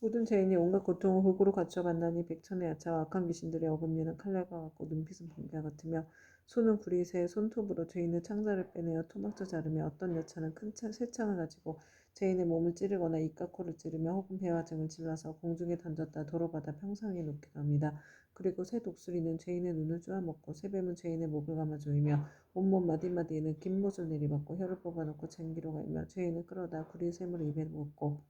모든 죄인이 온갖 고통을 골고루 갖춰 만나니 백천의 야차와 악한 귀신들의 어금니는 칼날과 같고 눈빛은 번개와 같으며 손은 구리 새 손톱으로 죄인의 창자를 빼내어 토막져 자르며 어떤 여차는 큰 쇠창을 가지고 죄인의 몸을 찌르거나 입과 코를 찌르며 혹은 배와 등을 찔러서 공중에 던졌다 도로바다 평상에 놓기도 합니다. 그리고 새 독수리는 죄인의 눈을 쪼아먹고 새뱀은 죄인의 목을 감아 조이며 온몸 마디마디에는 긴 못을 내리박고 혀를 뽑아놓고 쟁기로 갈며 죄인을 끌어다 구리 샘으로 입에 묻고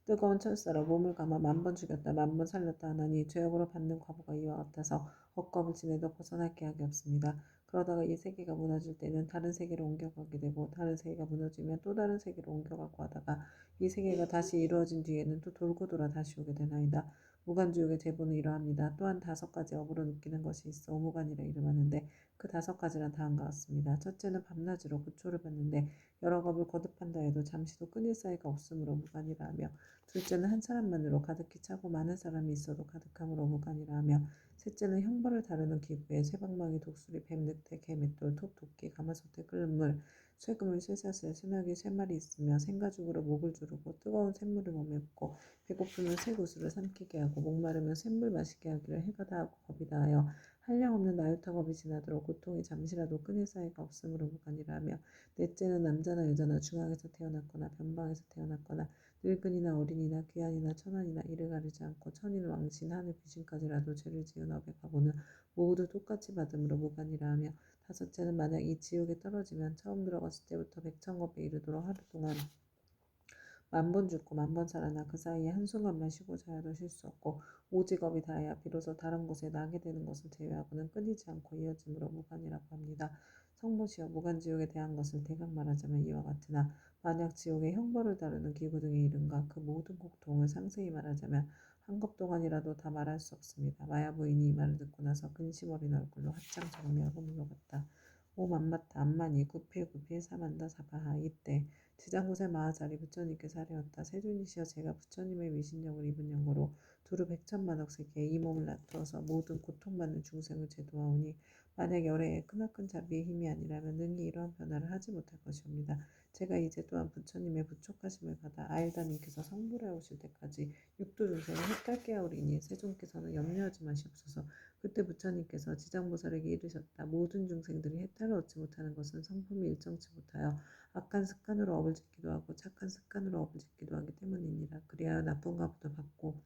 뜨거운 철사로 몸을 감아 10,000번 죽였다 10,000번 살렸다 하나니 죄업으로 받는 과보가 이와 같아서 억겁을 지내도 벗어날 계약이 없습니다. 그러다가 이 세계가 무너질 때는 다른 세계로 옮겨가게 되고 다른 세계가 무너지면 또 다른 세계로 옮겨가고 하다가 이 세계가 다시 이루어진 뒤에는 또 돌고 돌아 다시 오게 되나이다. 무간지옥의 제보는 이러합니다. 또한 5가지 업으로 느끼는 것이 있어 오무간이라 이름하는데 그 5가지란 다음과 같습니다. 첫째는 밤낮으로 고초를 받는데 여러 겁을 거듭한다 해도 잠시도 끊일 사이가 없으므로 무간이라 하며 둘째는 한 사람만으로 가득히 차고 많은 사람이 있어도 가득함으로 무간이라 하며 셋째는 형벌을 다루는 기구에 쇠방망이 독수리 뱀 늑대 개 맷돌 톱 도끼 가마솥에 끓는 물 쇠그물 쇠사슬 소나기 3마리 있으며 생가죽으로 목을 조르고 뜨거운 샘물을 몸에 붓고 배고프면 쇠구슬을 삼키게 하고 목마르면 샘물 마시게 하기를 해가 다하고 겁이 다하여 한량없는 나유타 겁이 지나도록 고통이 잠시라도 끊일 사이가 없으므로 무간이라 하며 넷째는 남자나 여자나 중앙에서 태어났거나 변방에서 태어났거나 늙은이나 어린이나 귀한이나 천한이나 이를 가리지 않고 천인 왕신 하늘 귀신까지라도 죄를 지은 업의 과보는 모두 똑같이 받음으로 무간이라 하며 다섯째는 만약 이 지옥에 떨어지면 처음 들어갔을 때부터 백천겁에 이르도록 하루 동안 10,000번 죽고 10,000번 살아나 그 사이에 한순간만 쉬고 자야도 쉴 수 없고 오직 업이 다해야 비로소 다른 곳에 나게 되는 것을 제외하고는 끊이지 않고 이어짐으로 무간이라고 합니다. 성모시여 무간지옥에 대한 것을 대강 말하자면 이와 같으나 만약 지옥의 형벌을 다루는 기구 등에 이른가 그 모든 고통을 상세히 말하자면 한 컵 동안이라도 다 말할 수 없습니다. 마야 부인이 이 말을 듣고 나서 근심 어린 얼굴로 화창 장미하고 물러갔다. 오 만마타 암마니 구필구필 사만다 사바하 이때 지장고세 마하자리 부처님께서 하려었다. 세존이시여 제가 부처님의 위신력을 입은 영으로 두루 백천만억 세계에 이 몸을 놔두어서 모든 고통받는 중생을 제도하오니 만약 열애의 크나큰 자비의 힘이 아니라면 능히 이러한 변화를 하지 못할 것이옵니다. 제가 이제 또한 부처님의 부촉하심을 받아 아일다님께서 성불해 오실 때까지 육도 중생을 헷갈게 하오리니 세존께서는 염려하지 마시옵소서. 그때 부처님께서 지장보살에게 이르셨다. 모든 중생들이 해탈을 얻지 못하는 것은 성품이 일정치 못하여 악한 습관으로 업을 짓기도 하고 착한 습관으로 업을 짓기도 하기 때문이니라. 그리하여 나쁜 과보도 받고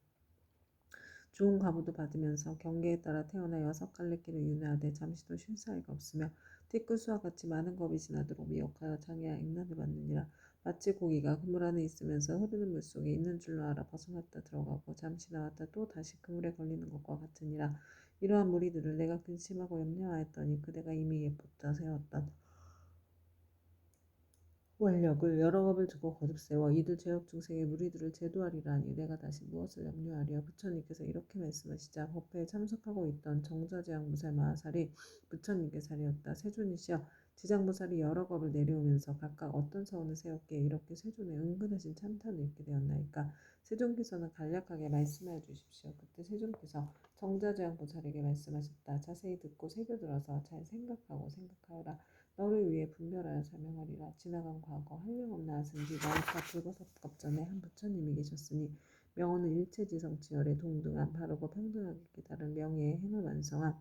좋은 과보도 받으면서 경계에 따라 태어나 6갈래길을 윤회하되 잠시도 쉴 사이가 없으며 티끌수와 같이 많은 겁이 지나도록 미혹하여 장애와 액난을 받느니라. 마치 고기가 그물 안에 있으면서 흐르는 물속에 있는 줄로 알아 벗어났다 들어가고 잠시 나왔다 또 다시 그물에 걸리는 것과 같으니라. 이러한 무리들을 내가 근심하고 염려하였더니 그대가 이미 예법다 세웠던 원력을 여러 겁을 두고 거듭 세워 이들 죄업 중생의 무리들을 제도하리라 하니 내가 다시 무엇을 염려하랴. 부처님께서 이렇게 말씀하시자 법회에 참석하고 있던 정좌제왕무살 마하살이 부처님께 하리었다. 세존이시여 지장보살이 여러 겁을 내려오면서 각각 어떤 서원을 세웠기에 이렇게 세존의 은근하신 참탄을 읽게 되었나이까. 세존께서는 간략하게 말씀하여 주십시오. 그때 세존께서 정좌제왕보살에게 말씀하셨다. 자세히 듣고 새겨들어서 잘 생각하고 생각하여라. 너를 위해 분별하여 설명하리라. 지나간 과거 한량없는 아승기 나이카 불거섭겁전에 한 부처님이 계셨으니 명호는 일체지성치열에 동등한 바르고 평등하게 깨달은 명예의 행을 완성한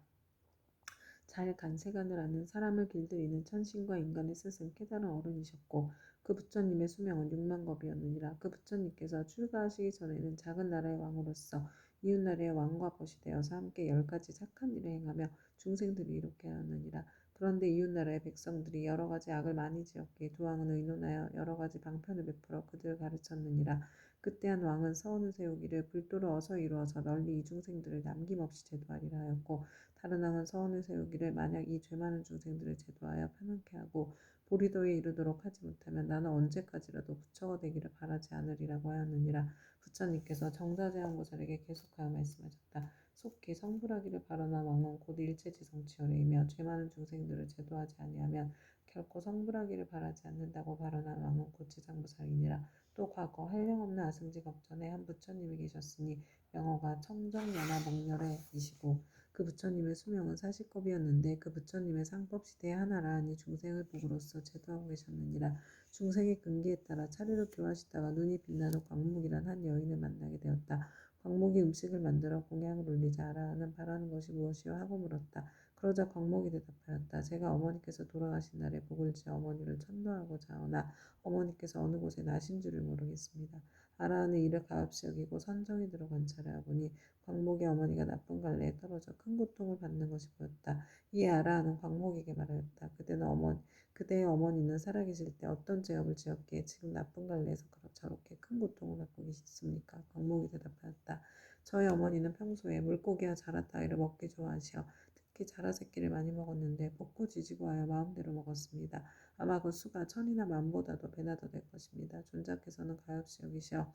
잘 간세간을 아는 사람을 길들이는 천신과 인간의 스승 깨달은 어른이셨고 그 부처님의 수명은 6만겁이었느니라. 그 부처님께서 출가하시기 전에는 작은 나라의 왕으로서 이웃나라의 왕과 벗이 되어서 함께 10가지 착한 일을 행하며 중생들이 이롭게 하였느니라. 그런데 이웃나라의 백성들이 여러가지 악을 많이 지었기에 두 왕은 의논하여 여러가지 방편을 베풀어 그들을 가르쳤느니라. 그때 한 왕은 서원을 세우기를 불도를 어서 이루어서 널리 이 중생들을 남김없이 제도하리라 하였고 다른 왕은 서원을 세우기를 만약 이 죄 많은 중생들을 제도하여 편안케 하고 보리도에 이르도록 하지 못하면 나는 언제까지라도 부처가 되기를 바라지 않으리라고 하였느니라. 부처님께서 정자제왕보살에게 계속하여 말씀하셨다. 속히 성불하기를 바라는 왕은 곧 일체지성치열이며 죄 많은 중생들을 제도하지 아니하면 결코 성불하기를 바라지 않는다고 발언한 왕은 곧 지장보살이니라. 또 과거 한량없는 아승지겁전에 한 부처님이 계셨으니 명호가 청정연화 목렬해이시고 그 부처님의 수명은 40겁이었는데 그 부처님의 상법시대에 하나라하니 중생을 복으로써 제도하고 계셨느니라. 중생의 근기에 따라 차례로 교하시다가 눈이 빛나는 광목이란 한 여인을 만나게 되었다. 광목이 음식을 만들어 공양을 올리자 아라하는 바라는 것이 무엇이요 하고 물었다. 그러자 광목이 대답하였다. 제가 어머니께서 돌아가신 날에 복을 지어 어머니를 천도하고자 하오나 어머니께서 어느 곳에 나신 줄을 모르겠습니다. 아라한은 이를 가엾이 여기고 선정이 들어 관찰해 보니 광목의 어머니가 나쁜 갈래에 떨어져 큰 고통을 받는 것이 보였다. 이에 아라한은 광목에게 말하였다. 그대의 어머니는 살아계실 때 어떤 죄업을 지었기에 지금 나쁜 갈래에서 저렇게 큰 고통을 받고 계십니까? 광목이 대답하였다. 저희 어머니는 평소에 물고기와 자라 따위를 먹기 좋아하시어 특히 자라 새끼를 많이 먹었는데 먹고 지지고 하여 마음대로 먹었습니다. 아마 그 수가 천이나 만보다도 배나 더 될 것입니다. 존자께서는 가엾이 여기시어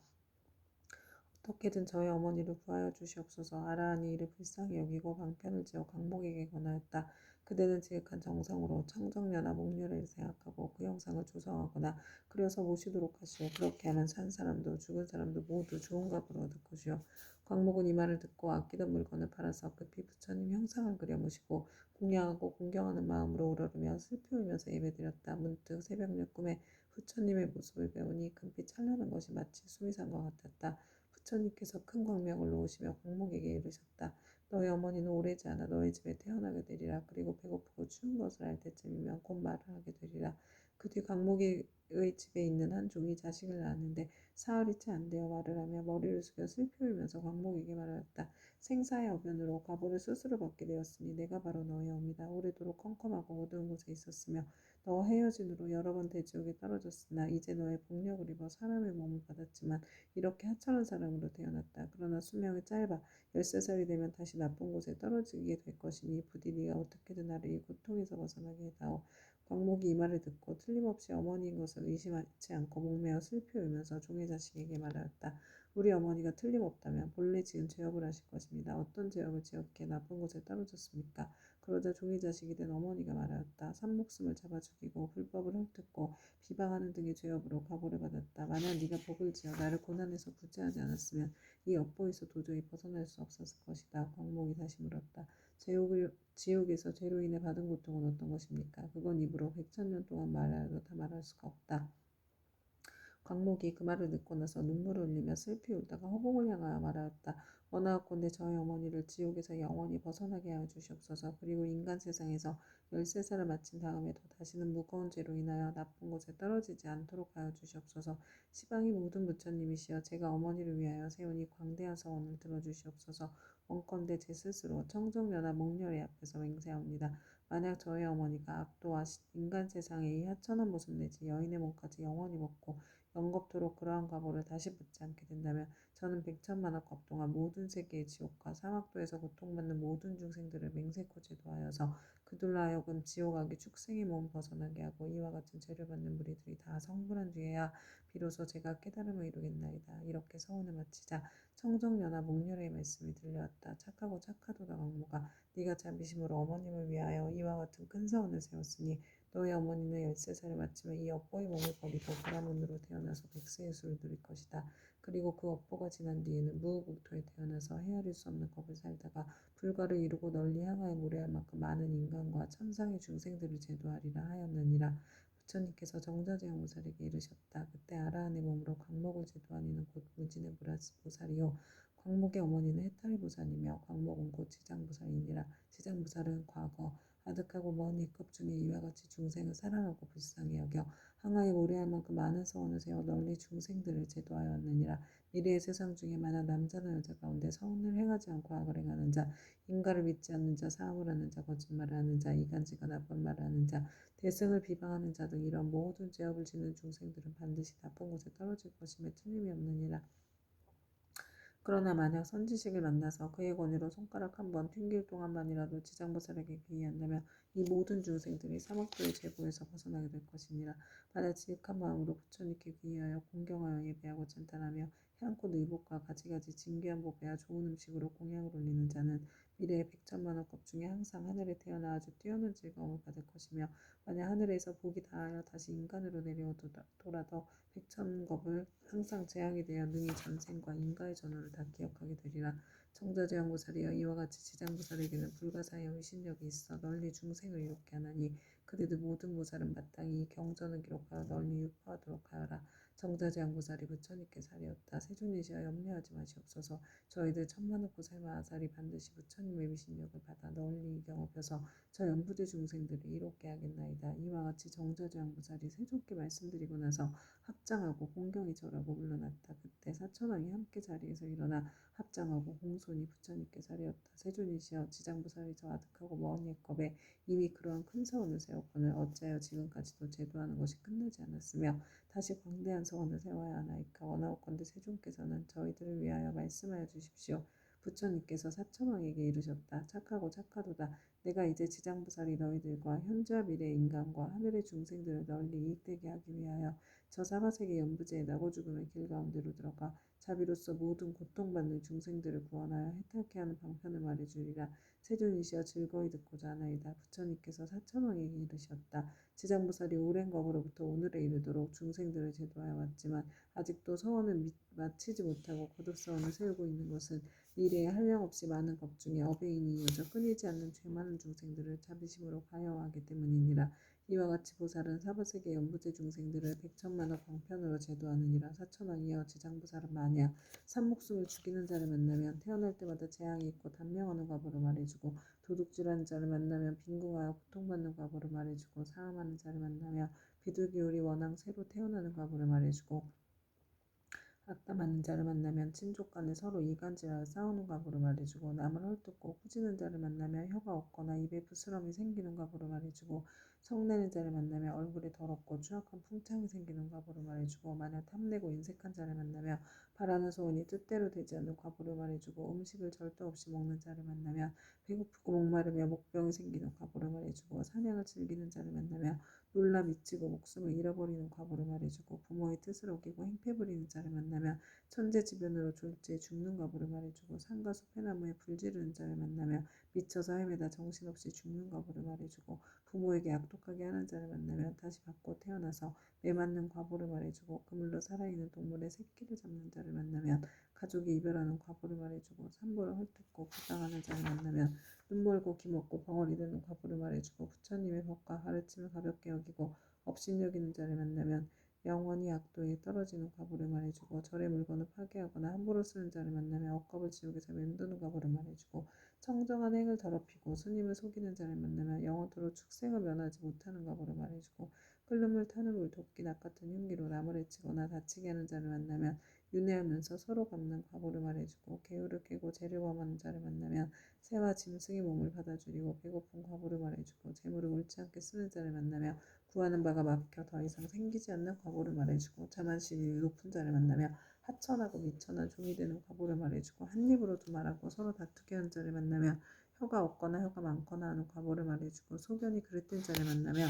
어떻게든 저희 어머니를 구하여 주시옵소서. 아라한이 이를 불쌍히 여기고 방편을 지어 광목에게 권하였다. 그대는 지극한 정성으로 청정녀나 목녀를 생각하고 그 형상을 조성하거나 그려서 모시도록 하시오. 그렇게 하면 산 사람도 죽은 사람도 모두 좋은 값으로 얻을 것이오. 광목은 이 말을 듣고 아끼던 물건을 팔아서 급히 부처님 형상을 그려 모시고 공양하고 공경하는 마음으로 우러르며 슬피 울면서 예배드렸다. 문득 새벽녘 꿈에 부처님의 모습을 배우니 금빛 찬란한 것이 마치 수미산과 같았다. 부처님께서 큰 광명을 놓으시며 광목에게 이르셨다. 너희 어머니는 오래지 않아 너희 집에 태어나게 되리라. 그리고 배고프고 추운 것을 알 때쯤이면 곧 말을 하게 되리라. 그 뒤 광목의 집에 있는 한 종이 자식을 낳았는데 사흘이 채 안 되어 말을 하며 머리를 숙여 슬피 울면서 광목에게 말하였다. 생사의 어변으로 과보를 스스로 받게 되었으니 내가 바로 너의 어미다. 오래도록 컴컴하고 어두운 곳에 있었으며 너와 헤어진 후로 여러 번 대지옥에 떨어졌으나 이제 너의 복력을 입어 사람의 몸을 받았지만 이렇게 하찮은 사람으로 태어났다. 그러나 수명이 짧아 13살이 되면 다시 나쁜 곳에 떨어지게 될 것이니 부디 네가 어떻게든 나를 이 고통에서 벗어나게 해다오. 광목이 이 말을 듣고 틀림없이 어머니인 것을 의심하지 않고 목매어 슬피 울면서 종의 자식에게 말하였다. 우리 어머니가 틀림없다면 본래 지은 죄업을 하실 것입니다. 어떤 죄업을 지었기에 나쁜 곳에 떨어졌습니까? 그러자 종의 자식이 된 어머니가 말하였다. 산목숨을 잡아 죽이고 불법을 헐뜯고 비방하는 등의 죄업으로 과보를 받았다. 만약 네가 복을 지어 나를 고난에서 구제하지 않았으면 이 업보에서 도저히 벗어날 수 없었을 것이다. 광목이 다시 물었다. 지옥에서 죄로 인해 받은 고통은 어떤 것입니까? 그건 입으로 100,000년 동안 말하여도 다 말할 수가 없다. 광목이 그 말을 듣고 나서 눈물을 흘리며 슬피 울다가 허공을 향하여 말하였다. 원하옵건대 저희 어머니를 지옥에서 영원히 벗어나게 하여 주시옵소서. 그리고 인간 세상에서 13살을 마친 다음에도 다시는 무거운 죄로 인하여 나쁜 곳에 떨어지지 않도록 하여 주시옵소서. 시방이 모든 부처님이시여 제가 어머니를 위하여 세우니 광대한 서원을 들어주시옵소서. 원건대 제 스스로 청정녀나 목녀의 앞에서 맹세하옵니다. 만약 저희 어머니가 악도와 인간 세상의 이 하천한 모습 내지 여인의 몸까지 영원히 먹고 영겁토록 그러한 과보를 다시 받지 않게 된다면 저는 100,000만억 겁 동안 모든 세계의 지옥과 사막도에서 고통받는 모든 중생들을 맹세코 제도하여서 그들로 하여금 지옥악의 축생의 몸 벗어나게 하고 이와 같은 죄를 받는 무리들이 다 성불한 뒤에야 비로소 제가 깨달음을 이루겠나이다. 이렇게 서원을 마치자 청정녀나 목렬의 말씀이 들려왔다. 착하고 착하도다 광모가 네가 자비심으로 어머님을 위하여 이와 같은 큰 서원을 세웠으니 너의 어머니는 13살을 마치면 이 업보의 몸을 버리고 바라문으로 태어나서 백세의 수를 누릴 것이다. 그리고 그 업보가 지난 뒤에는 무후국토에 태어나서 헤아릴 수 없는 겁을 살다가 불가를 이루고 널리 향하여 무례할 만큼 많은 인간과 천상의 중생들을 제도하리라 하였느니라. 부처님께서 정자제왕보살에게 이르셨다. 그때 아라한의 몸으로 광목을 제도한 이는 곧 무진의 보살이요 광목의 어머니는 해탈의 보살이며 광목은 곧 지장보살이니라. 지장보살은 과거 아득하고 먼 이급 중에 이와 같이 중생을 사랑하고 불쌍히 여겨 항아에 오래할 만큼 많은 서원을 세워 널리 중생들을 제도하였느니라. 미래의 세상 중에 많은 남자나 여자 가운데 선을 행하지 않고 악을 행하는 자, 인가를 믿지 않는 자, 사함을 하는 자, 거짓말을 하는 자, 이간질과 나쁜 말을 하는 자, 대승을 비방하는 자 등 이런 모든 죄업을 짓는 중생들은 반드시 나쁜 곳에 떨어질 것임에 틀림이 없느니라. 그러나 만약 선지식을 만나서 그의 권위로 손가락 한 번 튕길 동안만이라도 지장보살에게 귀의한다면 이 모든 중생들이 사막도의 제보에서 벗어나게 될 것이니라. 만약 지극한 마음으로 부처님께 귀의하여 공경하여 예배하고 찬탄하며 향꽃 의복과 가지가지 진귀한 보배와 좋은 음식으로 공양을 올리는 자는 미래의 백천만원 급 중에 항상 하늘에 태어나 아주 뛰어난 즐거움을 받을 것이며 만약 하늘에서 복이 다하여 다시 인간으로 내려오더라도 백천겁을 항상 재앙이 되어 능히 전생과 인가의 전후를 다 기억하게 되리라. 정자재왕보살이여 이와 같이 지장보살에게는 불가사의 의신력이 있어 널리 중생을 이롭게 하나니 그들도 모든 보살은 마땅히 이 경전을 기록하여 널리 유포하도록 하여라. 정자재왕보살이 부처님께 하리었다. 세존이시여 염려하지 마시옵소서. 저희들 천만억 보살마하살이 반드시 부처님의 미신력을 받아 널리 이경업해서 저 연부대 중생들을 이롭게 하겠나이다. 이와 같이 정자재왕보살이 세존께 말씀드리고 나서 합장하고 공경이 절하고 물러났다. 그때 사천왕이 함께 자리에서 일어나 합장하고 공손히 부처님께 하리었다. 세존이시여 지장보살이 저 아득하고 먼 옛겁에 이미 그러한 큰 사원을 세웠거늘 어찌하여 지금까지도 제도하는 것이 끝나지 않았으며 다시 광대한 서원을 세워야 하나이까. 원하옵건대 세존께서는 저희들을 위하여 말씀하여 주십시오. 부처님께서 사천왕에게 이르셨다. 착하고 착하도다. 내가 이제 지장보살이 너희들과 현재와 미래의 인간과 하늘의 중생들을 널리 이익되게 하기 위하여 저 사바세계 연부제의 나고 죽음의 길 가운데로 들어가 자비로서 모든 고통받는 중생들을 구원하여 해탈케 하는 방편을 말해주리라. 세존이시여 즐거이 듣고자 하나이다. 부처님께서 사천왕에게 이르셨다. 지장보살이 오랜 거부로부터 오늘에 이르도록 중생들을 제도하여 왔지만 아직도 서원을 마치지 못하고 거듭서원을 세우고 있는 것은 미래에 한량없이 많은 법 중에 어베인이 이어져 끊이지 않는 죄 많은 중생들을 자비심으로 가여하기 때문이니라. 이와 같이 보살은 사바세계 연부제 중생들을 백천만억 방편으로 제도하느니라. 사천왕이여 지장보살은 만약 산목숨을 죽이는 자를 만나면 태어날 때마다 재앙이 있고 단명하는 과보를 말해주고 도둑질하는 자를 만나면 빈궁하여 고통받는 과보를 말해주고 사함하는 자를 만나면 비둘기울이 원앙 새로 태어나는 과보를 말해주고 악담하는 자를 만나면 친족 간에 서로 이간질하여 싸우는 과보를 말해주고 남을 헐뜯고 후지는 자를 만나면 혀가 없거나 입에 부스럼이 생기는 과보를 말해주고 성내는 자를 만나면 얼굴에 더럽고 추악한 풍창이 생기는 과보를 말해주고 만약 탐내고 인색한 자를 만나면 바라는 소원이 뜻대로 되지 않는 과보를 말해주고 음식을 절도 없이 먹는 자를 만나면 배고프고 목마르며 목병이 생기는 과보를 말해주고 사냥을 즐기는 자를 만나면 놀라 미치고 목숨을 잃어버리는 과보를 말해주고 부모의 뜻을 어기고 행패 부리는 자를 만나면 천재지변으로 졸지에 죽는 과보를 말해주고 산과 숲의 나무에 불지르는 자를 만나면 미쳐서 헤매다 정신없이 죽는 과보를 말해주고 부모에게 악독하게 하는 자를 만나면 다시 바꿔 태어나서 매맞는 과보를 말해주고 그물로 살아있는 동물의 새끼를 잡는 자를 만나면 가족이 이별하는 과보를 말해주고 산보를 헐뜯고 부당하는 자를 만나면 눈멀고 기먹고 벙어리 되는 과보를 말해주고 부처님의 법과 가르침을 가볍게 여기고 업신여기는 자를 만나면 영원히 악도에 떨어지는 과보를 말해주고 절의 물건을 파괴하거나 함부로 쓰는 자를 만나면 억겁을 지옥에서 맴도는 과보를 말해주고 청정한 행을 더럽히고 스님을 속이는 자를 만나면 영원토록 축생을 면하지 못하는 과보를 말해주고 끓는 물 타는 물 도끼 낫 같은 흉기로 남을 해치거나 다치게 하는 자를 만나면 윤회하면서 서로 갚는 과보를 말해주고 계율을 깨고 죄를 범하는 자를 만나면 새와 짐승의 몸을 받아주리고 배고픈 과보를 말해주고 재물을 옳지 않게 쓰는 자를 만나며 구하는 바가 막혀 더 이상 생기지 않는 과보를 말해주고 자만심이 높은 자를 만나며 하천하고 미천한 종이 되는 과보를 말해주고 한 입으로 두 말하고 서로 다투게 하는 자를 만나며 혀가 없거나 혀가 많거나 하는 과보를 말해주고 소견이 그릇된 자를 만나며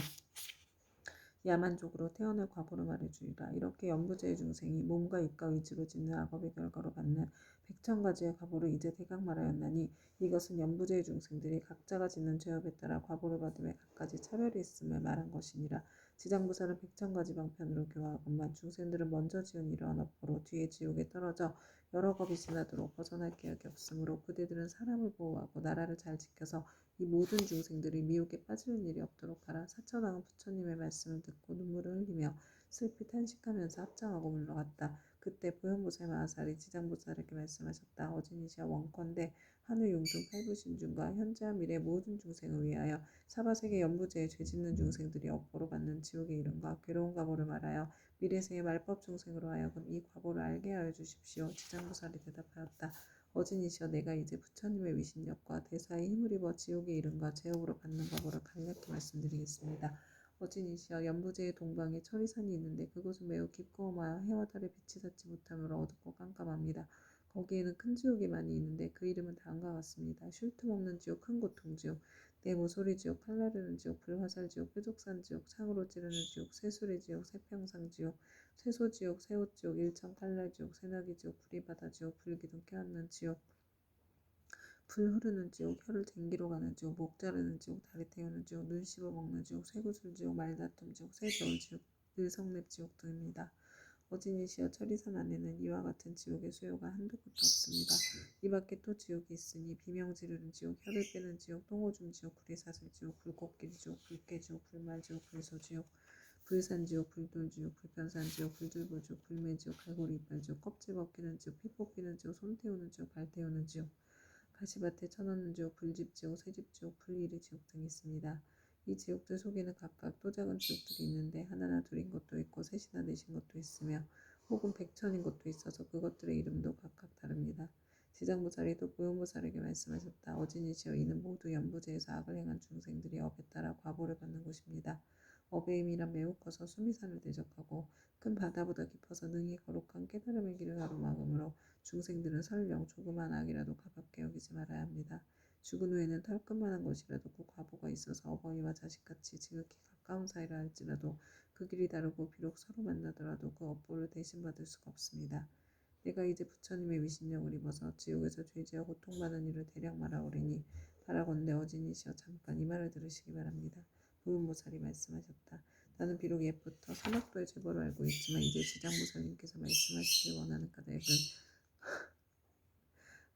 야만족으로 태어날 과보를 말해주리라. 이렇게 연부제의 중생이 몸과 입과 의지로 짓는 악업의 결과로 받는 백천가지의 과보를 이제 대강 말하였나니 이것은 연부제의 중생들이 각자가 짓는 죄업에 따라 과보를 받음에 각가지 차별이 있음을 말한 것이니라. 지장보살은 백천가지 방편으로 교화하건만 중생들은 먼저 지은 이러한 업보로 뒤에 지옥에 떨어져 여러 겁이 지나도록 벗어날 계획이 없으므로 그대들은 사람을 보호하고 나라를 잘 지켜서 이 모든 중생들이 미혹에 빠지는 일이 없도록 하라. 사천왕은 부처님의 말씀을 듣고 눈물을 흘리며 슬피 탄식하면서 합장하고 물러갔다. 그때 보현보살 마하살이 지장보살에게 말씀하셨다. 어진이시여 원컨대 하늘 용중 팔부신중과 현재와 미래 모든 중생을 위하여 사바세계 연부제에 죄짓는 중생들이 업보로 받는 지옥의 이름과 괴로운 과보를 말하여 미래생의 말법 중생으로 하여금 이 과보를 알게 하여 주십시오. 지장보살이 대답하였다. 어진이시여 내가 이제 부처님의 위신력과 대사의 힘을 입어 지옥의 이름과 제업으로 받는 과보를 간략히 말씀드리겠습니다. 어진이시여 연부제의 동방에 천리산이 있는데 그곳은 매우 깊고 험하여 해와 달의 빛이 닿지 못하므로 어둡고 깜깜합니다. 거기에는 큰 지옥이 많이 있는데 그 이름은 다음과 같습니다. 쉴 틈 없는 지옥, 큰 고통 지옥, 내 모서리 지옥, 칼나르는 지옥, 불화살 지옥, 뾰족산 지옥, 창으로 찌르는 지옥, 새수리 지옥, 새평상 지옥, 쇠소 지옥, 새옷 지옥, 일천 칼날 지옥, 새나기 지옥, 불이바다 지옥, 불기둥 껴안는 지옥, 불 흐르는 지옥, 혀를 쟁기로 가는 지옥, 목 자르는 지옥, 다리 태우는 지옥, 눈 씹어 먹는 지옥, 쇠구슬 지옥, 말다툼 지옥, 쇠저울 지옥, 늘성랩 지옥 등입니다. 어진이시여 천리산 안에는 이와 같은 지옥의 수요가 한두 곳도 없습니다. 이 밖에 또 지옥이 있으니 비명 지르는 지옥, 혀를 빼는 지옥, 똥오줌 지옥, 구리사슬 지옥, 불꽃길 지옥, 불깨 지옥, 불말 지옥, 불소 지옥, 불산 지옥, 불돌 지옥, 불편산 지옥, 불들보 지옥, 불매 지옥, 갈고리 이빨 지옥, 껍질 벗기는 지옥, 피 뽑기는 지옥, 손 태우는 지옥, 발 태우는 지옥, 가시밭에 쳐넣는 지옥, 불집 지옥, 새집 지옥, 불이리 지옥 등이 있습니다. 이 지옥들 속에는 각각 또 작은 지옥들이 있는데 하나나 둘인 것도 있고 셋이나 넷인 것도 있으며 혹은 백천인 것도 있어서 그것들의 이름도 각각 다릅니다. 지장보살이 또 보현보살에게 말씀하셨다. 어진이시여 이는 모두 연부제에서 악을 행한 중생들이 업에 따라 과보를 받는 곳입니다. 업의 힘이란 매우 커서 수미산을 대적하고 큰 바다보다 깊어서 능히 거룩한 깨달음의 길을 가로막으므로 중생들은 설령 조그만 악이라도 가볍게 여기지 말아야 합니다. 죽은 후에는 털끝만한 것이라도 그 과보가 있어서 어버이와 자식같이 지극히 가까운 사이라 할지라도 그 길이 다르고 비록 서로 만나더라도 그 업보를 대신 받을 수가 없습니다. 내가 이제 부처님의 위신령을 입어서 지옥에서 죄지어 고통받는 일을 대략 말하오리니 바라건대 어진이시여 잠깐 이 말을 들으시기 바랍니다. 보현보살이 말씀하셨다. 나는 비록 옛부터 사막도의 죄벌을 알고 있지만 이제 지장보살님께서 말씀하시길 원하는 까닭은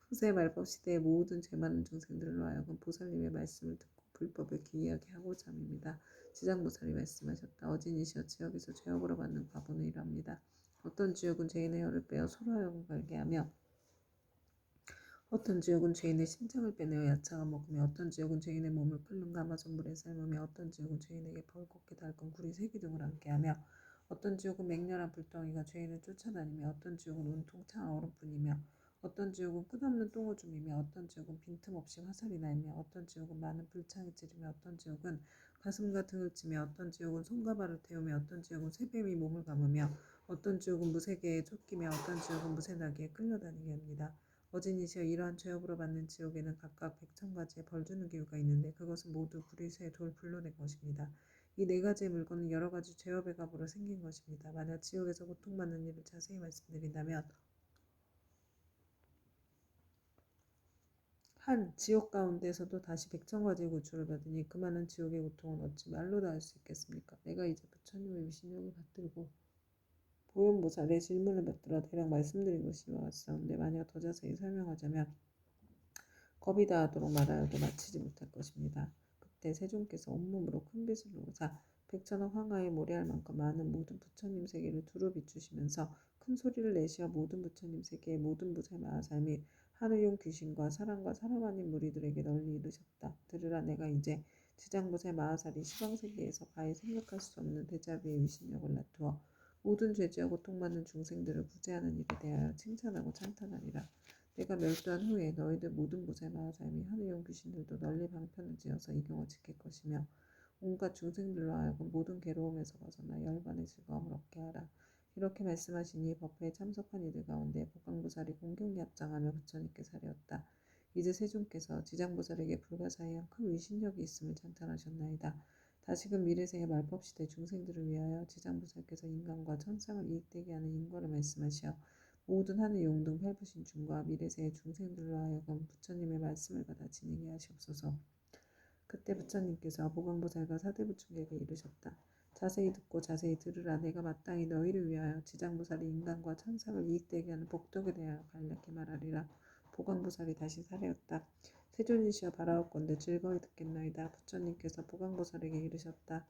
후세 말법 시대의 모든 죄 많은 중생들로 하여금 보살님의 말씀을 듣고 불법을 기이하게 하고자 함입니다. 지장보살이 말씀하셨다. 어진이시여 지옥에서 죄업으로 받는 과보는 이러합니다. 어떤 지옥은 죄인의 혀를 빼어 소로 하여금 갈게 하며 어떤 지옥은 죄인의 심장을 빼내어 야채가 먹으며 어떤 지옥은 죄인의 몸을 끓는 가마솥물에 삶으며 어떤 지옥은 죄인에게 벌겋게 달군 구리 세기 등을 앉게 하며 어떤 지옥은 맹렬한 불덩이가 죄인을 쫓아다니며 어떤 지옥은 온통 찬 얼음뿐이며 어떤 지옥은 끝없는 똥오줌이며 어떤 지옥은 빈틈없이 화살이 날며 어떤 지옥은 많은 불창이 찌르며 어떤 지옥은 가슴과 등을 찌며 어떤 지옥은 손과 발을 태우며 어떤 지옥은 새뱀이 몸을 감으며 어떤 지옥은 무쇠개에 쫓기며 어떤 지옥은 무쇠나귀에 끌려다니게 합니다. 어진이시여 이러한 죄업으로 받는 지옥에는 각각 100,000가지의 벌주는 기후가 있는데 그것은 모두 구리쇠, 돌, 불로 된 것입니다. 이 네 가지의 물건은 여러 가지 죄업의 값으로 생긴 것입니다. 만약 지옥에서 고통받는 일을 자세히 말씀드린다면 한 지옥 가운데에서도 다시 100,000가지의 고초를 받으니 그 많은 지옥의 고통은 어찌 말로 다 할 수 있겠습니까? 내가 이제 부처님의 위신력을 받들고 보현보살의 질문을 받들어 대략 말씀드린 것이 이와 같사온데 만약 더 자세히 설명하자면 겁이 다하도록 말하여도 마치지 못할 것입니다. 그때 세존께서 온몸으로 큰 빛을 놓으사 100,000억 황하에 모래할 만큼 많은 모든 부처님 세계를 두루 비추시면서 큰 소리를 내시어 모든 부처님 세계의 모든 부처 마하살 및 하늘용 귀신과 사람과 사람 아닌 무리들에게 널리 이르셨다. 들으라 내가 이제 지장보살 마하살이 시방세계에서 가히 생각할 수 없는 대자비의 위신력을 나투어 모든 죄지어 고통받는 중생들을 구제하는 일에 대하여 칭찬하고 찬탄하리라. 내가 멸도한 후에 너희들 모든 곳에 마하살 및 하늘용 귀신들도 널리 방편을 지어서 이경을 지킬 것이며 온갖 중생들로 하여금 모든 괴로움에서 벗어나 열반의 즐거움을 얻게 하라. 이렇게 말씀하시니 법회에 참석한 이들 가운데 보강보살이 공경히 합장하며 부처님께 사려었다. 이제 세존께서 지장보살에게 불가사의한 큰 위신력이 있음을 찬탄하셨나이다. 다시금 미래생의 말법시대 중생들을 위하여 지장보살께서 인간과 천상을 이익되게 하는 인과를 말씀하시어 모든 하늘 용등 활부신 중과 미래세의 중생들로 하여금 부처님의 말씀을 받아 지니게 하시옵소서. 그때 부처님께서 보강보살과 사대부충에게 이르셨다. 자세히 듣고 자세히 들으라. 내가 마땅히 너희를 위하여 지장보살이 인간과 천상을 이익되게 하는 복덕에 대하여 간략히 말하리라. 보강보살이 다시 사례었다. 세존이시여 바라옵건대 즐거이 듣겠나이다. 부처님께서 보강보살에게 이르셨다.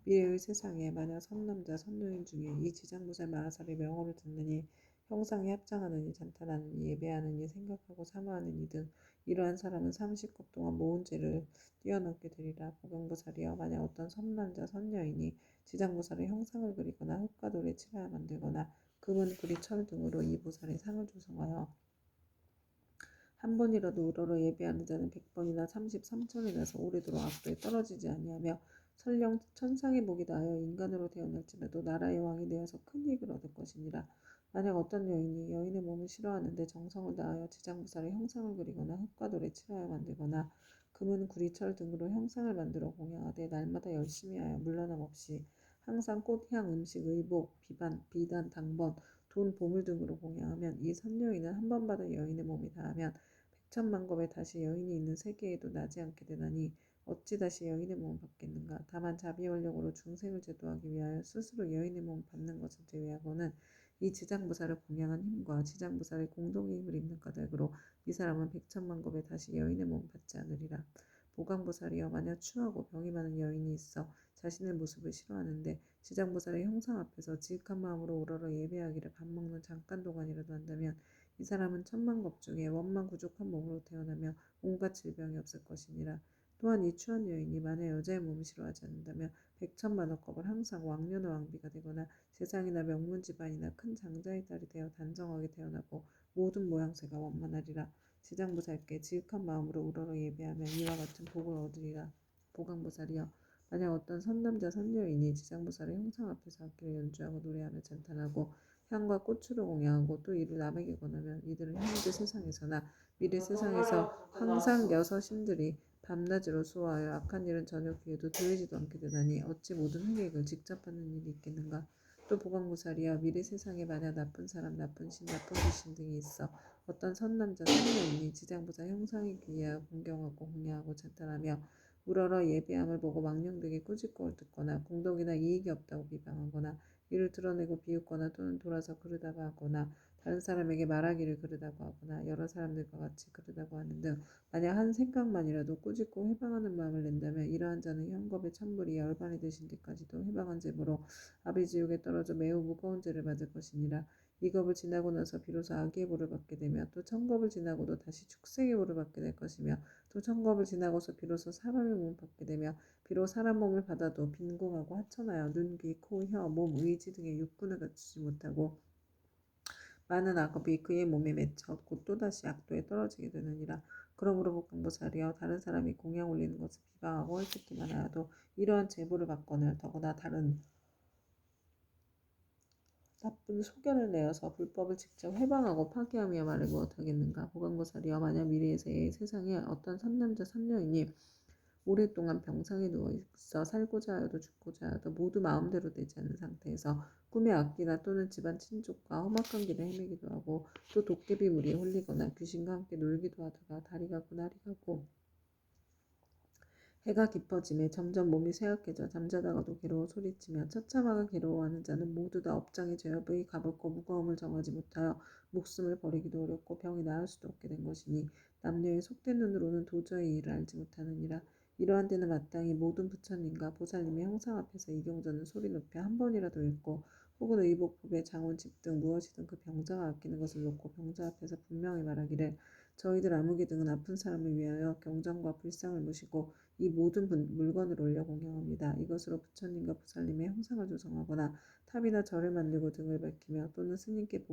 미래의 세상에 만약 선남자 선녀인 중에 이 지장보살 마하살의 명호를 듣느니 형상에 합장하느니 찬탄하느니 예배하느니 생각하고 사모하느니 등 이러한 사람은 30급 동안 모은 죄를 뛰어넘게 되리라. 보경보살이여 만약 어떤 선남자 선녀이니 지장보살의 형상을 그리거나 흙과 돌에 칠하여 만들거나 금은 구리 철 등으로 이 보살의 상을 조성하여 한 번이라도 우러러 예배하는 자는 100번이나 33천이나서 오래도록 악도에 떨어지지 아니하며 설령 천상의 복이 다하여 인간으로 태어날지라도 나라의 왕이 되어서 큰 이익을 얻을 것이니라. 만약 어떤 여인이 여인의 몸을 싫어하는데 정성을 다하여 지장부살의 형상을 그리거나 흙과 돌에 칠하여 만들거나 금은 구리 철 등으로 형상을 만들어 공양하되 날마다 열심히 하여 물러남 없이 항상 꽃, 향, 음식, 의복, 비단, 당번, 돈, 보물 등으로 공양하면 이 선여인은 한 번 받은 여인의 몸이 다하면 백천만겁에 다시 여인이 있는 세계에도 나지 않게 되나니 어찌 다시 여인의 몸을 받겠는가. 다만 자비원력으로 중생을 제도하기 위하여 스스로 여인의 몸을 받는 것을 제외하고는 이 지장부사를 공양한 힘과 지장부사의 공동의 힘을 입는 까닭으로 이 사람은 백천만겁에 다시 여인의 몸을 받지 않으리라. 보강보살이여 만약 추하고 병이 많은 여인이 있어 자신의 모습을 싫어하는데 지장보살의 형상 앞에서 지극한 마음으로 우러러 예배하기를 밥 먹는 잠깐 동안이라도 한다면 이 사람은 천만겁 중에 원만 구족한 몸으로 태어나며 온갖 질병이 없을 것이니라. 또한 이 추한 여인이 만약 여자의 몸을 싫어하지 않는다면 백천만억겁을 항상 왕녀나 왕비가 되거나 세상이나 명문 집안이나 큰 장자의 딸이 되어 단정하게 태어나고 모든 모양새가 원만하리라. 지장보살께 지극한 마음으로 우러러 예배하면 이와 같은 복을 얻으리라. 보강보살이여 만약 어떤 선남자 선여인이 지장보살의 형상 앞에서 악기를 연주하고 노래하며 찬탄하고 향과 꽃으로 공양하고 또 이를 남에게 권하면 이들은 현재 세상에서나 미래 세상에서 항상 여섯 신들이 밤낮으로 수호하여 악한 일은 전혀 귀에도 들리지도 않게 되나니 어찌 모든 획액을 직접 받는 일이 있겠는가. 또 보강보살이여 미래 세상에 만약 나쁜 사람, 나쁜 신, 나쁜 귀신 등이 있어 어떤 선남자 선여인이 지장보살 형상에 귀하여 공경하고 공양하고 찬탄하며 우러러 예배함을 보고 망령되게 꾸짖고 듣거나 공덕이나 이익이 없다고 비방하거나 이를 드러내고 비웃거나 또는 돌아서 그르다고 하거나 다른 사람에게 말하기를 그르다고 하거나 여러 사람들과 같이 그르다고 하는 등 만약 한 생각만이라도 꾸짖고 회방하는 마음을 낸다면 이러한 자는 현겁의 천불이 열반이 되신 뒤까지도 회방한 죄로 아비지옥에 떨어져 매우 무거운 죄를 받을 것이니라. 이 겁을 지나고 나서 비로소 악의 보를 받게 되며 또 천겁을 지나고도 다시 축생의 보를 받게 될 것이며 또 천겁을 지나고서 비로소 사람의 몸을 받게 되며 비록 사람 몸을 받아도 빈궁하고 하천하여 눈, 귀, 코, 혀, 몸, 의지 등의 육군을 갖추지 못하고 많은 악업이 그의 몸에 맺혀 곧 또다시 악도에 떨어지게 되느니라. 그러므로 복강보살이여 다른 사람이 공양 올리는 것을 비방하고 헐뜯기만 하여도 이러한 제보를 받거늘 더구나 다른 나쁜 소견을 내어서 불법을 직접 해방하고 파기하며 말을 무엇하겠는가. 보강보살이여 만약 미래의 세상에 어떤 선남자 선녀이니 오랫동안 병상에 누워있어 살고자 하여도 죽고자 하여도 모두 마음대로 되지 않는 상태에서 꿈의 악기나 또는 집안 친족과 험악한 길을 헤매기도 하고 또 도깨비 무리에 홀리거나 귀신과 함께 놀기도 하다가 다리 가고 날이 가고 해가 깊어짐에 점점 몸이 쇠약해져 잠자다가도 괴로워 소리치며 처참하게 괴로워하는 자는 모두 다 업장의 죄업의 가볍고 무거움을 정하지 못하여 목숨을 버리기도 어렵고 병이 나을 수도 없게 된 것이니 남녀의 속된 눈으로는 도저히 이를 알지 못하느니라. 이러한 때는 마땅히 모든 부처님과 보살님의 형상 앞에서 이경전을 소리 높여 한 번이라도 읽고 혹은 의복법의 장원집 등 무엇이든 그 병자가 아끼는 것을 놓고 병자 앞에서 분명히 말하기를 저희들 아무개 등은 아픈 사람을 위하여 경전과 불상을 모시고 이 모든 물건을 올려 공양합니다. 이것으로 부처님과 보살님의 형상을 조성하거나 탑이나 절을 만들고 등을 밝히며 또는 스님께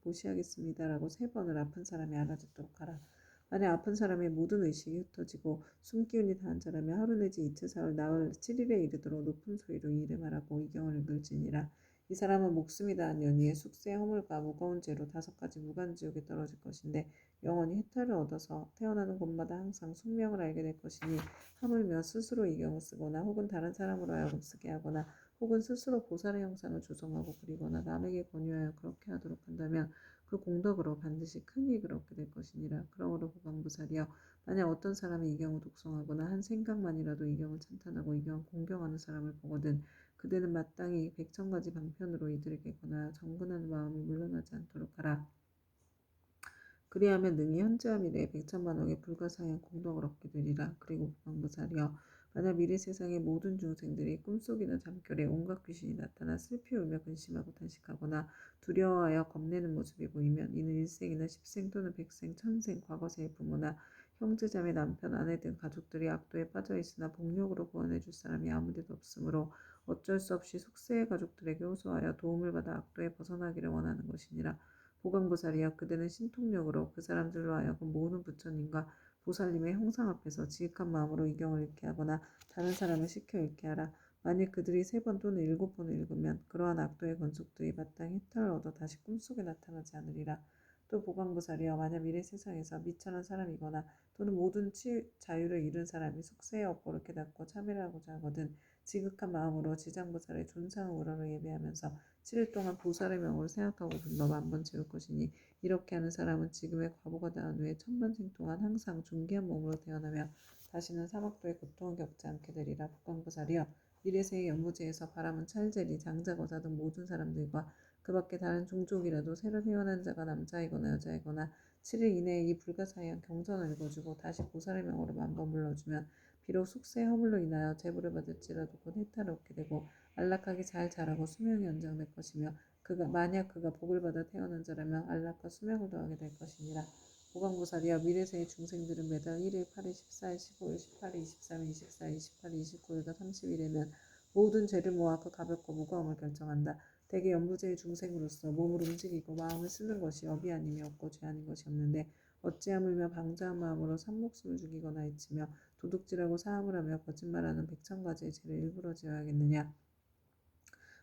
보시하겠습니다라고 3번을 아픈 사람이 알아듣도록 하라. 만약 아픈 사람의 모든 의식이 흩어지고 숨기운이 다한 자라면 하루 내지 이틀 사흘 나흘 7일에 이르도록 높은 소리로 이를 말하고 이 경을 읽을지니라. 이 사람은 목숨이 다한 연후에 숙세 허물과 무거운 죄로 5가지 무간지옥에 떨어질 것인데 영원히 해탈을 얻어서 태어나는 곳마다 항상 숙명을 알게 될 것이니 하물며 스스로 이경을 쓰거나 혹은 다른 사람으로 하여금 쓰게 하거나 혹은 스스로 보살의 형상을 조성하고 그리거나 남에게 권유하여 그렇게 하도록 한다면 그 공덕으로 반드시 큰 이익을 얻게 될 것이니라. 그러므로 보강보살이여 만약 어떤 사람이 이경을 독송하거나 한 생각만이라도 이경을 찬탄하고 이경을 공경하는 사람을 보거든 그대는 마땅히 100,000가지 방편으로 이들에게 권하여 정근한 마음이 물러나지 않도록 하라. 그리하면 능히 현재와 미래의 100,000만억의 불가사의한 공덕을 얻게 되리라. 그리고 보강보살이여 만약 미래 세상의 모든 중생들이 꿈속이나 잠결에 온갖 귀신이 나타나 슬피 울며 근심하고 탄식하거나 두려워하여 겁내는 모습이 보이면 이는 일생이나 십생 또는 백생, 천생, 과거세의 부모나 형제, 자매, 남편, 아내 등 가족들이 악도에 빠져 있으나 복력으로 구원해 줄 사람이 아무데도 없으므로 어쩔 수 없이 숙세의 가족들에게 호소하여 도움을 받아 악도에 벗어나기를 원하는 것이니라. 보강보살이여 그대는 신통력으로 그 사람들로 하여금 모든 부처님과 보살님의 형상 앞에서 지극한 마음으로 이경을 읽게 하거나 다른 사람을 시켜 읽게 하라. 만일 그들이 3번 또는 7번을 읽으면 그러한 악도의 건속들이 마땅히 혜택을 얻어 다시 꿈속에 나타나지 않으리라. 또 보강부살이여 만약 미래 세상에서 미천한 사람이거나 또는 모든 자유를 잃은 사람이 숙세의 업보를 깨닫고 참회를 하고자 하거든 지극한 마음으로 지장보살의 존상을 우러러 예배하면서 7일 동안 보살의 명으로 생각하고 불러 만번 채울 것이니 이렇게 하는 사람은 지금의 과보가 나은 후에 천번생 동안 항상 존귀한 몸으로 태어나며 다시는 사막도의 고통을 겪지 않게 되리라. 보강보살이여 미래세의 연무제에서 바람은 찰제리 장자거사 등 모든 사람들과 그 밖에 다른 종족이라도 새로 태어난 자가 남자이거나 여자이거나 7일 이내에 이 불가사의한 경전을 읽어주고 다시 보살의 명으로 만번 불러주면 비록 숙세의 허물로 인하여 제보를 받을지라도 곧 혜택을 얻게 되고 안락하게 잘 자라고 수명이 연장될 것이며 만약 그가 복을 받아 태어난 자라면 안락과 수명을 더하게 될 것이니라. 보강보살이여 미래세의 중생들은 매달 1일, 8일, 14일, 15일, 18일, 23일, 24일, 28일, 29일과 30일에는 모든 죄를 모아 그 가볍고 무거움을 결정한다. 대개 연부제의 중생으로서 몸을 움직이고 마음을 쓰는 것이 업이 아님이 없고 죄 아닌 것이 없는데 어찌하물며 방자한 마음으로 산목숨을 죽이거나 해치며 도둑질하고 사함을 하며 거짓말하는 백천가지의 죄를 일부러 지어야겠느냐.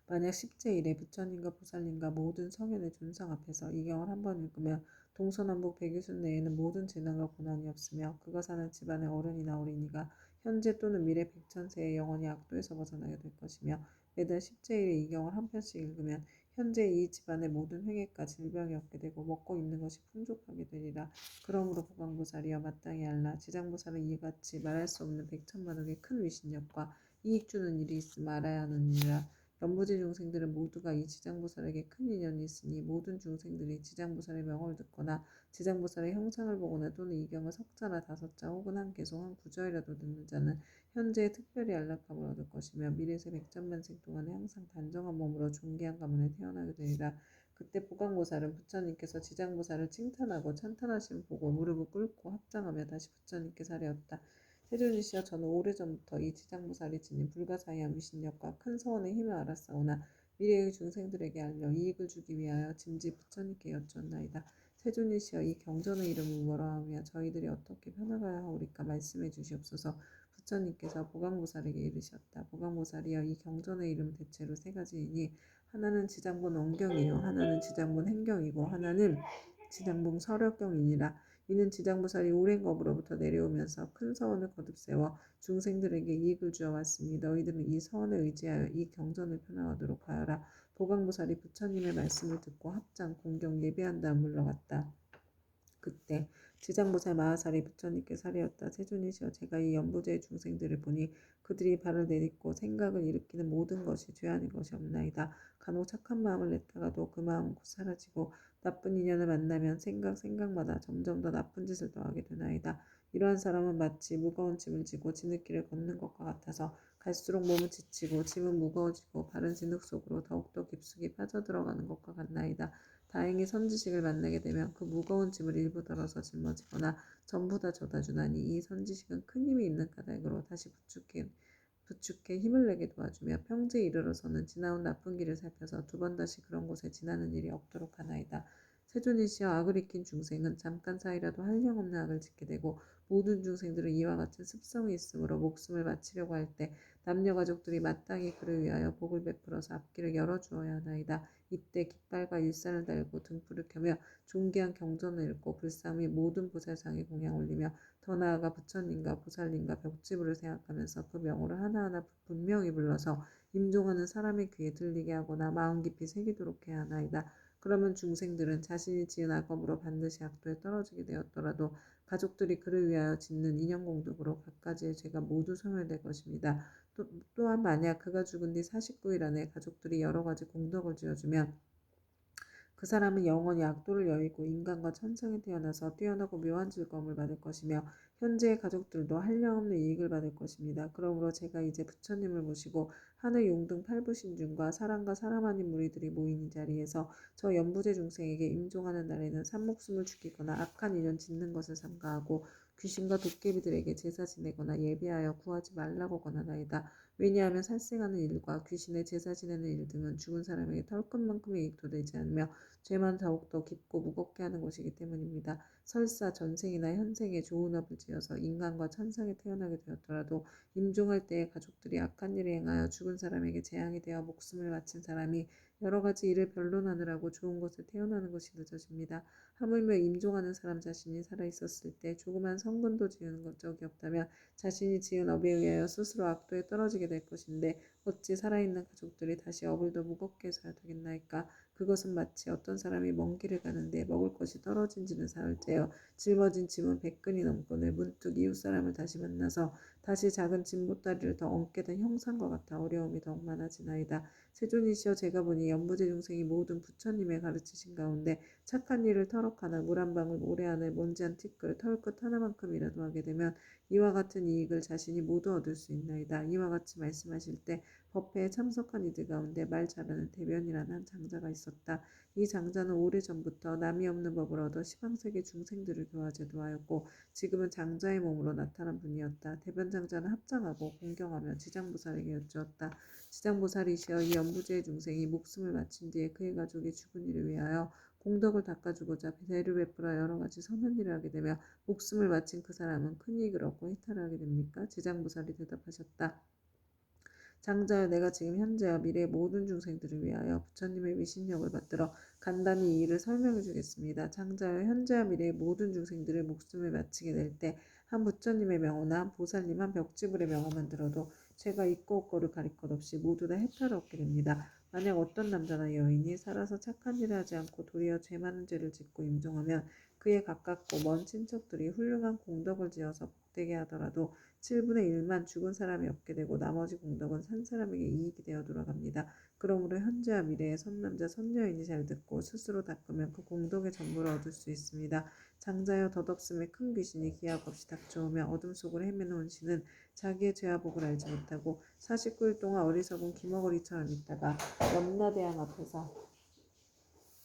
만약 10제1에 부처님과 보살님과 모든 성현의 존상 앞에서 이 경을 한번 읽으면 동서남북 백유순 내에는 모든 재난과 고난이 없으며 그가 사는 집안의 어른이나 어린이가 현재 또는 미래 백천세의 영원히 악도에서 벗어나게 될 것이며 매달 10제1에 이 경을 한 편씩 읽으면 현재 이 집안의 모든 횡해가 질병이 없게 되고 먹고 입는 것이 풍족하게 되리라. 그러므로 보강보살이여 마땅히 알라. 지장보살은 이같이 말할 수 없는 백천만억의 큰 위신력과 이익 주는 일이 있음 알아야 하느니라. 연부제 중생들은 모두가 이 지장보살에게 큰 인연이 있으니 모든 중생들이 지장보살의 명을 듣거나 지장보살의 형상을 보거나 또는 이 경을 석자나 5자 혹은 한 개송 한 구절이라도 듣는 자는 현재에 특별히 안락함을 얻을 것이며 미래세 백천만생 동안에 항상 단정한 몸으로 존귀한 가문에 태어나게 되리라. 그때 보강보살은 부처님께서 지장보살을 칭찬하고 찬탄하심을 보고 무릎을 꿇고 합장하며 다시 부처님께 사례었다. 세존이시여 저는 오래전부터 이 지장보살이 지닌 불가사의한 위신력과 큰 서원의 힘을 알았사오나 미래의 중생들에게 알려 이익을 주기 위하여 짐지 부처님께 여쭈었나이다. 세존이시여 이 경전의 이름은 뭐라 하며 저희들이 어떻게 편나가야 하오리까 말씀해 주시옵소서. 부처님께서 보강보살에게 이르셨다. 보강보살이여 이 경전의 이름은 대체로 3가지이니 하나는 지장본 원경이요 하나는 지장본 행경이고 하나는 지장본 설역경이니라. 이는 지장보살이 오랜 겁으로부터 내려오면서 큰 서원을 거듭세워 중생들에게 이익을 주어왔으니 너희들은 이 서원에 의지하여 이 경전을 펴나가도록 하여라. 보강보살이 부처님의 말씀을 듣고 합장, 공경, 예배한 다음 물러갔다. 그때 지장보살 마하살이 부처님께 사례었다. 세존이시여 제가 이 연부제의 중생들을 보니 그들이 발을 내딛고 생각을 일으키는 모든 것이 죄 아닌 것이 없나이다. 간혹 착한 마음을 냈다가도 그 마음은 곧 사라지고 나쁜 인연을 만나면 생각마다 점점 더 나쁜 짓을 더하게 되나이다. 이러한 사람은 마치 무거운 짐을 지고 지느길을 걷는 것과 같아서 갈수록 몸은 지치고 짐은 무거워지고 발은 진흙 속으로 더욱더 깊숙이 빠져들어가는 것과 같나이다. 다행히 선지식을 만나게 되면 그 무거운 짐을 일부 덜어서 짊어지거나 전부 다 져다주나니 이 선지식은 큰 힘이 있는 까닭으로 다시 부축해 힘을 내게 도와주며 평지에 이르러서는 지나온 나쁜 길을 살펴서 2번 다시 그런 곳에 지나는 일이 없도록 하나이다. 세존이시여 악을 익힌 중생은 잠깐 사이라도 한량없는 악을 짓게 되고 모든 중생들은 이와 같은 습성이 있으므로 목숨을 바치려고 할 때 남녀 가족들이 마땅히 그를 위하여 복을 베풀어서 앞길을 열어주어야 하나이다. 이때 깃발과 일산을 달고 등불을 켜며 존귀한 경전을 읽고 불사의 모든 보살상에 공양 올리며 더 나아가 부처님과 보살님과 벽지부를 생각하면서 그 명호를 하나하나 분명히 불러서 임종하는 사람의 귀에 들리게 하거나 마음 깊이 새기도록 해야 하나이다. 그러면 중생들은 자신이 지은 악업으로 반드시 악도에 떨어지게 되었더라도 가족들이 그를 위하여 짓는 인연공덕으로 갖가지의 죄가 모두 소멸될 것입니다. 또한 만약 그가 죽은 뒤 49일 안에 가족들이 여러 가지 공덕을 지어주면 그 사람은 영원히 악도를 여의고 인간과 천상에 태어나서 뛰어나고 묘한 즐거움을 받을 것이며 현재의 가족들도 한량없는 이익을 받을 것입니다. 그러므로 제가 이제 부처님을 모시고 하늘 용등 팔부신중과 사랑과 사람 아닌 무리들이 모인 이 자리에서 저 연부제 중생에게 임종하는 날에는 산목숨을 죽이거나 악한 인연 짓는 것을 삼가하고 귀신과 도깨비들에게 제사 지내거나 예배하여 구하지 말라고 권하나이다. 왜냐하면 살생하는 일과 귀신의 제사 지내는 일 등은 죽은 사람에게 털끝만큼의 이익도 되지 않으며 죄만 더욱더 깊고 무겁게 하는 것이기 때문입니다. 설사 전생이나 현생에 좋은 업을 지어서 인간과 천상에 태어나게 되었더라도 임종할 때에 가족들이 악한 일을 행하여 죽은 사람에게 재앙이 되어 목숨을 바친 사람이 여러 가지 일을 변론하느라고 좋은 곳에 태어나는 것이 늦어집니다. 하물며 임종하는 사람 자신이 살아있었을 때 조그만 성근도 지은 적이 없다면 자신이 지은 업에 의하여 스스로 악도에 떨어지게 될 것인데 어찌 살아있는 가족들이 다시 업을 더 무겁게 해서야 되겠나이까. 그것은 마치 어떤 사람이 먼 길을 가는데 먹을 것이 떨어진지는 사흘째여 짊어진 짐은 100근이 넘거늘 문득 이웃 사람을 다시 만나서 다시 작은 짐보따리를 더 얹게 된 형상과 같아 어려움이 더욱 많아지나이다. 세존이시여, 제가 보니 연부제 중생이 모든 부처님의 가르치신 가운데 착한 일을 터럭하나 물 한 방울 모래 안에 먼지 한 티끌 털끝 하나만큼이라도 하게 되면 이와 같은 이익을 자신이 모두 얻을 수 있나이다. 이와 같이 말씀하실 때 법회에 참석한 이들 가운데 말 잘하는 대변이라는 한 장자가 있었다. 이 장자는 오래전부터 남이 없는 법을 얻어 시방세계 중생들을 교화제도 하였고 지금은 장자의 몸으로 나타난 분이었다. 대변 장자는 합장하고 공경하며 지장보살에게 여쭈었다. 지장보살이시여, 이 연부제의 중생이 목숨을 마친 뒤에 그의 가족이 죽은 이를 위하여 공덕을 닦아주고자 대를 베풀어 여러 가지 선한 일을 하게 되며 목숨을 바친 그 사람은 큰 이익을 얻고 해탈을 하게 됩니까? 지장보살이 대답하셨다. 장자여, 내가 지금 현재와 미래의 모든 중생들을 위하여 부처님의 위신력을 받들어 간단히 이 일을 설명해 주겠습니다. 장자여, 현재와 미래의 모든 중생들을 목숨을 바치게 될 때 한 부처님의 명호나 한 보살님, 한 벽지불의 명호만 들어도 죄가 있고 없고를 가릴 것 없이 모두 다 해탈을 얻게 됩니다. 만약 어떤 남자나 여인이 살아서 착한 일을 하지 않고 도리어 죄 많은 죄를 짓고 임종하면 그에 가깝고 먼 친척들이 훌륭한 공덕을 지어서 복되게 하더라도 7분의 1만 죽은 사람이 얻게 되고 나머지 공덕은 산 사람에게 이익이 되어 돌아갑니다. 그러므로 현재와 미래의 선남자 선여인이 잘 듣고 스스로 닦으면 그 공덕의 전부를 얻을 수 있습니다. 장자여, 덧없음에 큰 귀신이 기약 없이 닥쳐오며 어둠 속을 헤매는 혼신은 자기의 죄와 복을 알지 못하고 49일 동안 어리석은 기머거리처럼 있다가 염라대왕 앞에서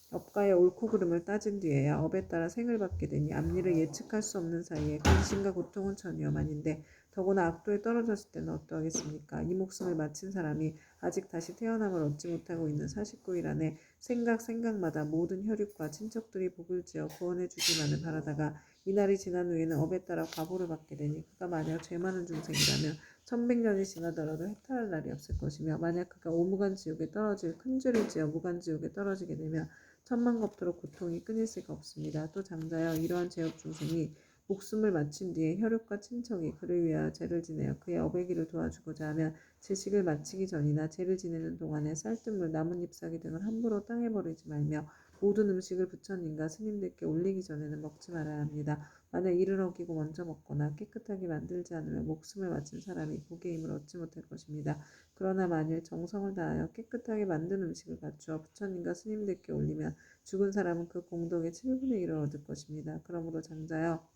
업가의 옳고 그름을 따진 뒤에야 업에 따라 생을 받게 되니 앞일을 예측할 수 없는 사이에 근심과 고통은 전위험한인데 더구나 악도에 떨어졌을 때는 어떠하겠습니까? 이 목숨을 마친 사람이 아직 다시 태어남을 얻지 못하고 있는 49일 안에 생각마다 모든 혈육과 친척들이 복을 지어 구원해 주기만을 바라다가 이날이 지난 후에는 업에 따라 과보를 받게 되니 그가 만약 죄 많은 중생이라면 1100년이 지나더라도 해탈할 날이 없을 것이며 만약 그가 오무간지옥에 떨어질 큰 죄를 지어 무간지옥에 떨어지게 되면 천만겁도록 고통이 끊일 수가 없습니다. 또 장자여, 이러한 죄업 중생이 목숨을 마친 뒤에 혈육과 친척이 그를 위하여 제를 지내어 그의 업의 길을 도와주고자 하면 제식을 마치기 전이나 제를 지내는 동안에 쌀뜨물, 나뭇잎 사기 등을 함부로 땅에 버리지 말며 모든 음식을 부처님과 스님들께 올리기 전에는 먹지 말아야 합니다. 만약 이를 어기고 먼저 먹거나 깨끗하게 만들지 않으면 목숨을 바친 사람이 복의 힘을 얻지 못할 것입니다. 그러나 만일 정성을 다하여 깨끗하게 만든 음식을 갖추어 부처님과 스님들께 올리면 죽은 사람은 그 공덕의 7분의 1을 얻을 것입니다. 그러므로 장자여,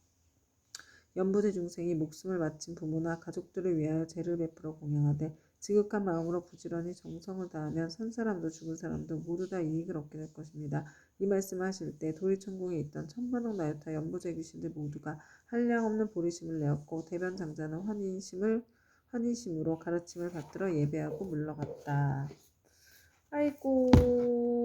연부제 중생이 목숨을 바친 부모나 가족들을 위하여 제를 베풀어 공양하되 지극한 마음으로 부지런히 정성을 다하면 산 사람도 죽은 사람도 모두 다 이익을 얻게 될 것입니다. 이 말씀을 하실 때 도리천궁에 있던 천만억 나요타 연부제 귀신들 모두가 한량없는 보리심을 내었고 대변 장자는 환희심으로 가르침을 받들어 예배하고 물러갔다. 아이고.